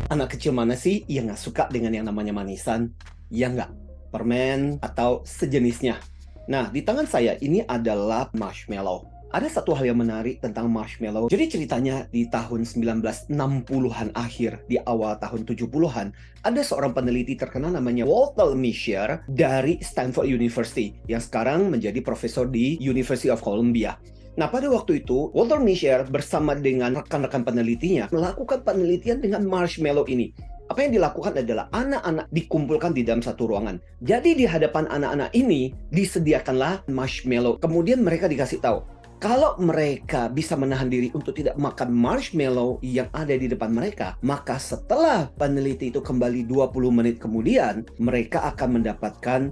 Anak kecil mana sih yang nggak suka dengan yang namanya manisan? Ya nggak? Permen atau sejenisnya. Nah, di tangan saya ini adalah marshmallow. Ada satu hal yang menarik tentang marshmallow. Jadi ceritanya di tahun 1960-an akhir, di awal tahun 70-an, ada seorang peneliti terkenal namanya Walter Mischel dari Stanford University yang sekarang menjadi profesor di University of Columbia. Nah, pada waktu itu, Walter Mischel bersama dengan rekan-rekan penelitinya melakukan penelitian dengan marshmallow ini. Apa yang dilakukan adalah anak-anak dikumpulkan di dalam satu ruangan. Jadi di hadapan anak-anak ini disediakanlah marshmallow. Kemudian mereka dikasih tahu, kalau mereka bisa menahan diri untuk tidak makan marshmallow yang ada di depan mereka, maka setelah peneliti itu kembali 20 menit kemudian, mereka akan mendapatkan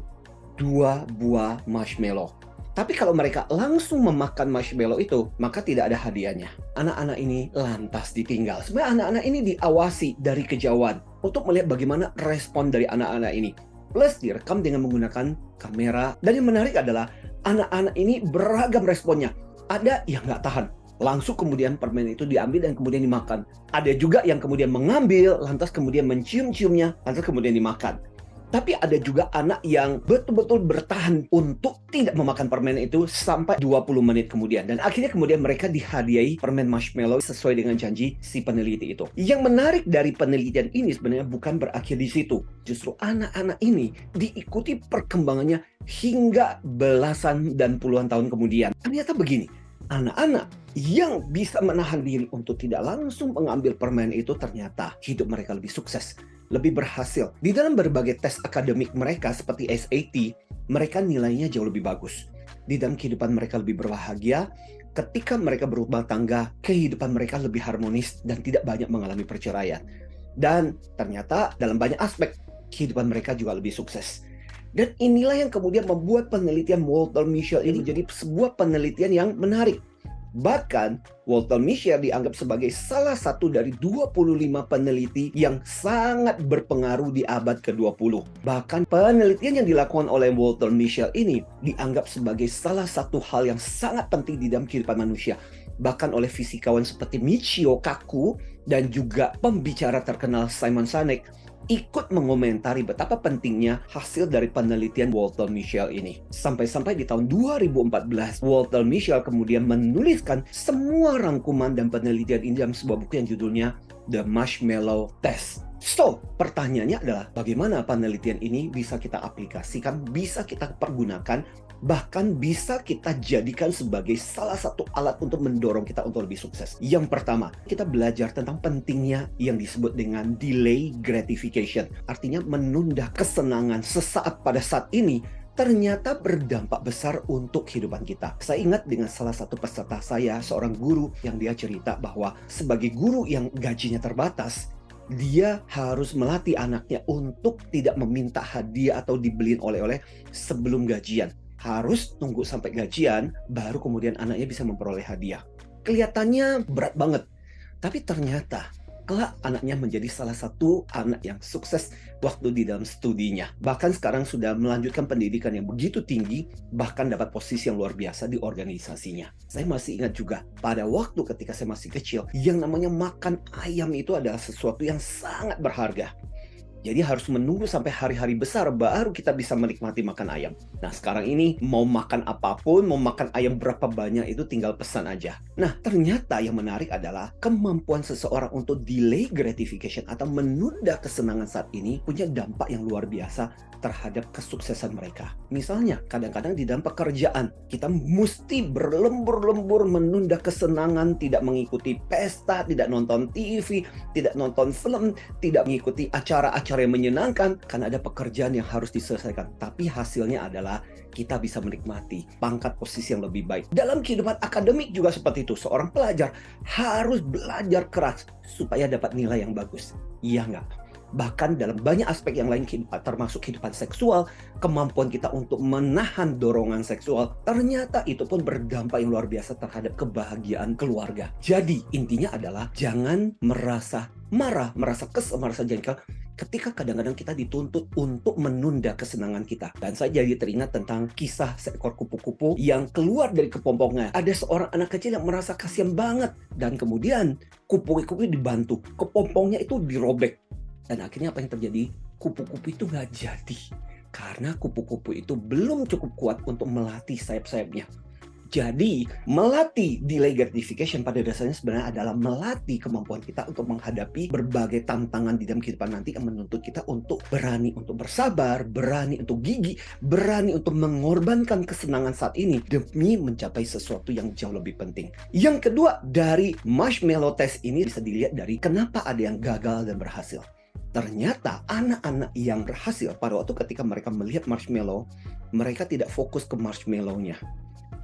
2 buah marshmallow. Tapi kalau mereka langsung memakan marshmallow itu, maka tidak ada hadiahnya. Anak-anak ini lantas ditinggal. Sebenarnya anak-anak ini diawasi dari kejauhan untuk melihat bagaimana respon dari anak-anak ini. Plus direkam dengan menggunakan kamera. Dan yang menarik adalah anak-anak ini beragam responnya. Ada yang nggak tahan. Langsung kemudian permen itu diambil dan kemudian dimakan. Ada juga yang kemudian mengambil, lantas kemudian mencium-ciumnya, lantas kemudian dimakan. Tapi ada juga anak yang betul-betul bertahan untuk tidak memakan permen itu sampai 20 menit kemudian. Dan akhirnya kemudian mereka dihadiahi permen marshmallow sesuai dengan janji si peneliti itu. Yang menarik dari penelitian ini sebenarnya bukan berakhir di situ. Justru anak-anak ini diikuti perkembangannya hingga belasan dan puluhan tahun kemudian. Ternyata begini, anak-anak yang bisa menahan diri untuk tidak langsung mengambil permen itu ternyata hidup mereka lebih sukses, lebih berhasil. Di dalam berbagai tes akademik mereka seperti SAT, mereka nilainya jauh lebih bagus. Di dalam kehidupan mereka lebih berbahagia, ketika mereka berumah tangga, kehidupan mereka lebih harmonis dan tidak banyak mengalami perceraian. Dan ternyata dalam banyak aspek, kehidupan mereka juga lebih sukses. Dan inilah yang kemudian membuat penelitian Walter Mischel ini jadi sebuah penelitian yang menarik. Bahkan Walter Mischel dianggap sebagai salah satu dari 25 peneliti yang sangat berpengaruh di abad ke-20. Bahkan penelitian yang dilakukan oleh Walter Mischel ini dianggap sebagai salah satu hal yang sangat penting di dalam kehidupan manusia. Bahkan oleh fisikawan seperti Michio Kaku dan juga pembicara terkenal Simon Sinek ikut mengomentari betapa pentingnya hasil dari penelitian Walter Mischel ini. Sampai-sampai di tahun 2014, Walter Mischel kemudian menuliskan semua rangkuman dan penelitian ini dalam sebuah buku yang judulnya The Marshmallow Test. So, pertanyaannya adalah bagaimana penelitian ini bisa kita aplikasikan, bisa kita pergunakan, bahkan bisa kita jadikan sebagai salah satu alat untuk mendorong kita untuk lebih sukses. Yang pertama, kita belajar tentang pentingnya yang disebut dengan delay gratification. Artinya menunda kesenangan sesaat pada saat ini ternyata berdampak besar untuk kehidupan kita. Saya ingat dengan salah satu peserta saya, seorang guru yang dia cerita bahwa sebagai guru yang gajinya terbatas, dia harus melatih anaknya untuk tidak meminta hadiah atau dibeliin oleh-oleh sebelum gajian. Harus tunggu sampai gajian, baru kemudian anaknya bisa memperoleh hadiah. Kelihatannya berat banget, tapi ternyata kelak anaknya menjadi salah satu anak yang sukses waktu di dalam studinya. Bahkan sekarang sudah melanjutkan pendidikan yang begitu tinggi, bahkan dapat posisi yang luar biasa di organisasinya. Saya masih ingat juga, pada waktu ketika saya masih kecil, yang namanya makan ayam itu adalah sesuatu yang sangat berharga. Jadi harus menunggu sampai hari-hari besar baru kita bisa menikmati makan ayam. Nah sekarang ini mau makan apapun, mau makan ayam berapa banyak itu tinggal pesan aja. Nah ternyata yang menarik adalah kemampuan seseorang untuk delay gratification atau menunda kesenangan saat ini punya dampak yang luar biasa terhadap kesuksesan mereka. Misalnya kadang-kadang di dalam pekerjaan kita mesti berlembur-lembur menunda kesenangan, tidak mengikuti pesta, tidak nonton TV, tidak nonton film, tidak mengikuti acara-acara yang menyenangkan karena ada pekerjaan yang harus diselesaikan. Tapi hasilnya adalah kita bisa menikmati pangkat posisi yang lebih baik. Dalam kehidupan akademik juga seperti itu. Seorang pelajar harus belajar keras supaya dapat nilai yang bagus. Iya nggak? Bahkan dalam banyak aspek yang lain termasuk kehidupan seksual, kemampuan kita untuk menahan dorongan seksual, ternyata itu pun berdampak yang luar biasa terhadap kebahagiaan keluarga. Jadi intinya adalah jangan merasa marah, merasa kesel, merasa jengkel ketika kadang-kadang kita dituntut untuk menunda kesenangan kita. Dan saya jadi teringat tentang kisah seekor kupu-kupu yang keluar dari kepompongnya. Ada seorang anak kecil yang merasa kasihan banget. Dan kemudian kupu-kupu dibantu. Kepompongnya itu dirobek. Dan akhirnya apa yang terjadi? Kupu-kupu itu nggak jadi. Karena kupu-kupu itu belum cukup kuat untuk melatih sayap-sayapnya. Jadi, melatih delay gratification pada dasarnya sebenarnya adalah melatih kemampuan kita untuk menghadapi berbagai tantangan di dalam kehidupan nanti yang menuntut kita untuk berani untuk bersabar, berani untuk gigih, berani untuk mengorbankan kesenangan saat ini demi mencapai sesuatu yang jauh lebih penting. Yang kedua, dari marshmallow test ini bisa dilihat dari kenapa ada yang gagal dan berhasil. Ternyata anak-anak yang berhasil pada waktu ketika mereka melihat marshmallow, mereka tidak fokus ke marshmallow-nya.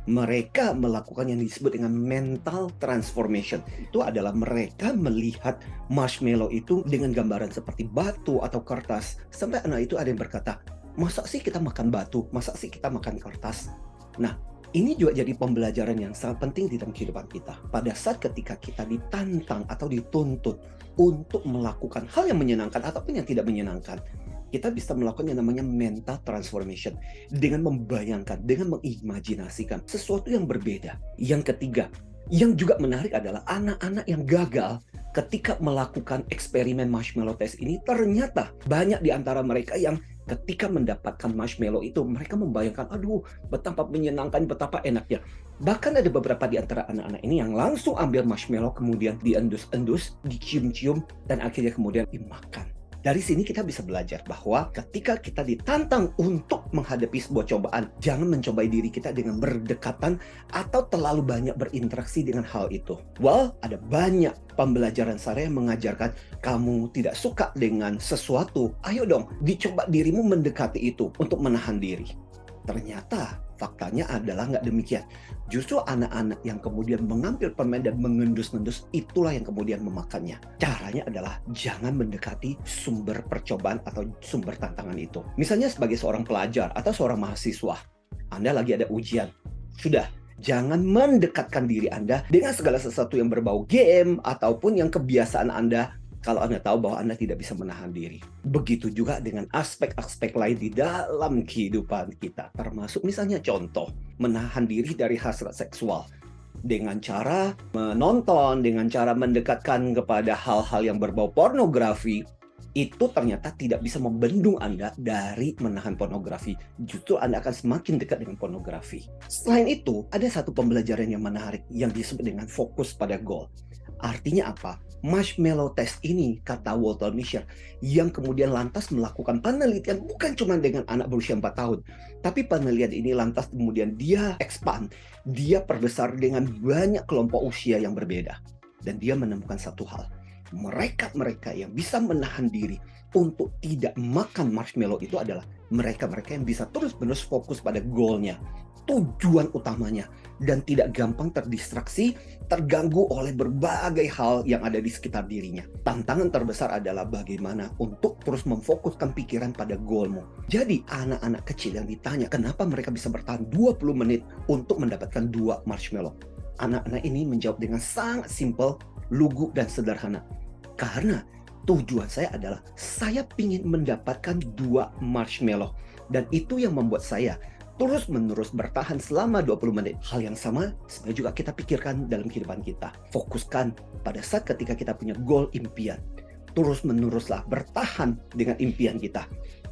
Mereka melakukan yang disebut dengan mental transformation. Itu adalah mereka melihat marshmallow itu dengan gambaran seperti batu atau kertas. Sampai anak itu ada yang berkata, masa sih kita makan batu? Masa sih kita makan kertas? Nah, ini juga jadi pembelajaran yang sangat penting di dalam kehidupan kita. Pada saat ketika kita ditantang atau dituntut untuk melakukan hal yang menyenangkan ataupun yang tidak menyenangkan, kita bisa melakukan yang namanya mental transformation dengan membayangkan, dengan mengimajinasikan sesuatu yang berbeda. Yang ketiga, yang juga menarik adalah anak-anak yang gagal ketika melakukan eksperimen marshmallow test ini, ternyata banyak di antara mereka yang ketika mendapatkan marshmallow itu, mereka membayangkan, aduh, betapa menyenangkan, betapa enaknya. Bahkan ada beberapa di antara anak-anak ini yang langsung ambil marshmallow, kemudian diendus-endus, dicium-cium, dan akhirnya kemudian dimakan. Dari sini kita bisa belajar bahwa ketika kita ditantang untuk menghadapi sebuah cobaan, jangan mencobai diri kita dengan berdekatan atau terlalu banyak berinteraksi dengan hal itu. Well, ada banyak pembelajaran saya yang mengajarkan kamu tidak suka dengan sesuatu. Ayo dong, dicoba dirimu mendekati itu untuk menahan diri. Ternyata faktanya adalah nggak demikian. Justru anak-anak yang kemudian mengambil permen dan mengendus-endus, itulah yang kemudian memakannya. Caranya adalah jangan mendekati sumber percobaan atau sumber tantangan itu. Misalnya sebagai seorang pelajar atau seorang mahasiswa, Anda lagi ada ujian. Sudah, jangan mendekatkan diri Anda dengan segala sesuatu yang berbau game ataupun yang kebiasaan Anda kalau Anda tahu bahwa Anda tidak bisa menahan diri. Begitu juga dengan aspek-aspek lain di dalam kehidupan kita. Termasuk misalnya contoh, menahan diri dari hasrat seksual. Dengan cara menonton, dengan cara mendekatkan kepada hal-hal yang berbau pornografi, itu ternyata tidak bisa membendung Anda dari menahan pornografi. Justru Anda akan semakin dekat dengan pornografi. Selain itu, ada satu pembelajaran yang menarik yang disebut dengan fokus pada goal. Artinya apa? Marshmallow test ini, kata Walter Mischel, yang kemudian lantas melakukan penelitian bukan cuma dengan anak berusia 4 tahun, tapi penelitian ini lantas kemudian dia expand, dia perbesar dengan banyak kelompok usia yang berbeda. Dan dia menemukan satu hal, mereka-mereka yang bisa menahan diri untuk tidak makan marshmallow itu adalah mereka-mereka yang bisa terus-menerus fokus pada goalnya, tujuan utamanya, dan tidak gampang terdistraksi, terganggu oleh berbagai hal yang ada di sekitar dirinya. Tantangan terbesar adalah bagaimana untuk terus memfokuskan pikiran pada goalmu. Jadi anak-anak kecil yang ditanya kenapa mereka bisa bertahan 20 menit untuk mendapatkan 2 marshmallow. Anak-anak ini menjawab dengan sangat simpel, lugu, dan sederhana. Karena tujuan saya adalah saya ingin mendapatkan 2 marshmallow. Dan itu yang membuat saya terus-menerus bertahan selama 20 menit. Hal yang sama sebenarnya juga kita pikirkan dalam kehidupan kita. Fokuskan pada saat ketika kita punya goal impian. Terus-meneruslah bertahan dengan impian kita.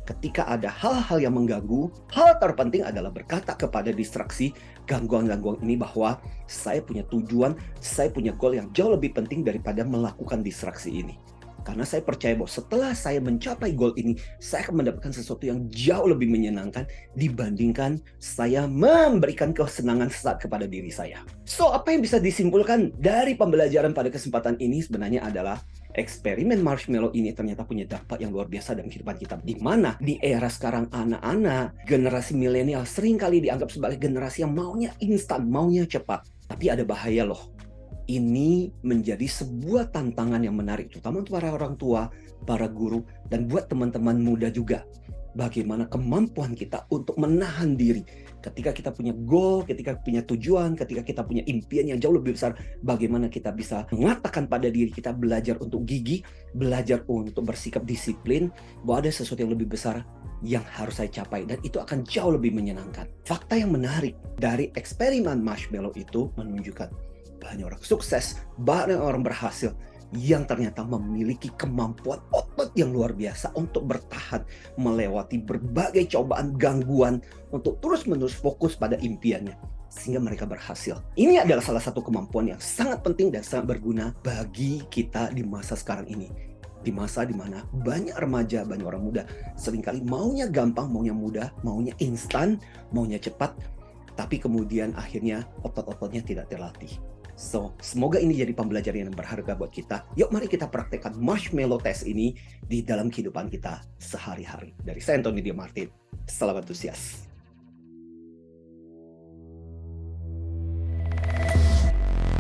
Ketika ada hal-hal yang mengganggu, hal terpenting adalah berkata kepada distraksi, gangguan-gangguan ini bahwa saya punya tujuan, saya punya goal yang jauh lebih penting daripada melakukan distraksi ini. Karena saya percaya bahwa setelah saya mencapai goal ini, saya akan mendapatkan sesuatu yang jauh lebih menyenangkan dibandingkan saya memberikan kesenangan sesaat kepada diri saya. So, apa yang bisa disimpulkan dari pembelajaran pada kesempatan ini sebenarnya adalah eksperimen marshmallow ini ternyata punya dampak yang luar biasa dalam kehidupan kita. Di mana di era sekarang anak-anak, generasi milenial seringkali dianggap sebagai generasi yang maunya instan, maunya cepat. Tapi ada bahaya loh. Ini menjadi sebuah tantangan yang menarik, terutama untuk para orang tua, para guru, dan buat teman-teman muda juga. bagaimana kemampuan kita untuk menahan diri. Ketika kita punya goal, ketika punya tujuan, ketika kita punya impian yang jauh lebih besar, bagaimana kita bisa mengatakan pada diri kita, belajar untuk gigih, belajar untuk bersikap disiplin, bahwa ada sesuatu yang lebih besar yang harus saya capai, dan itu akan jauh lebih menyenangkan. Fakta yang menarik dari eksperimen marshmallow itu menunjukkan banyak orang sukses, banyak orang berhasil yang ternyata memiliki kemampuan otot yang luar biasa untuk bertahan melewati berbagai cobaan, gangguan, untuk terus-menerus fokus pada impiannya sehingga mereka berhasil. Ini adalah salah satu kemampuan yang sangat penting dan sangat berguna bagi kita di masa sekarang ini. Di masa dimana banyak remaja, banyak orang muda seringkali maunya gampang, maunya mudah, maunya instan, maunya cepat, tapi kemudian akhirnya otot-ototnya tidak terlatih. So, semoga ini jadi pembelajaran yang berharga buat kita. Yuk mari kita praktekkan marshmallow test ini di dalam kehidupan kita sehari-hari. Dari saya Anthony Diamartin, salam antusias.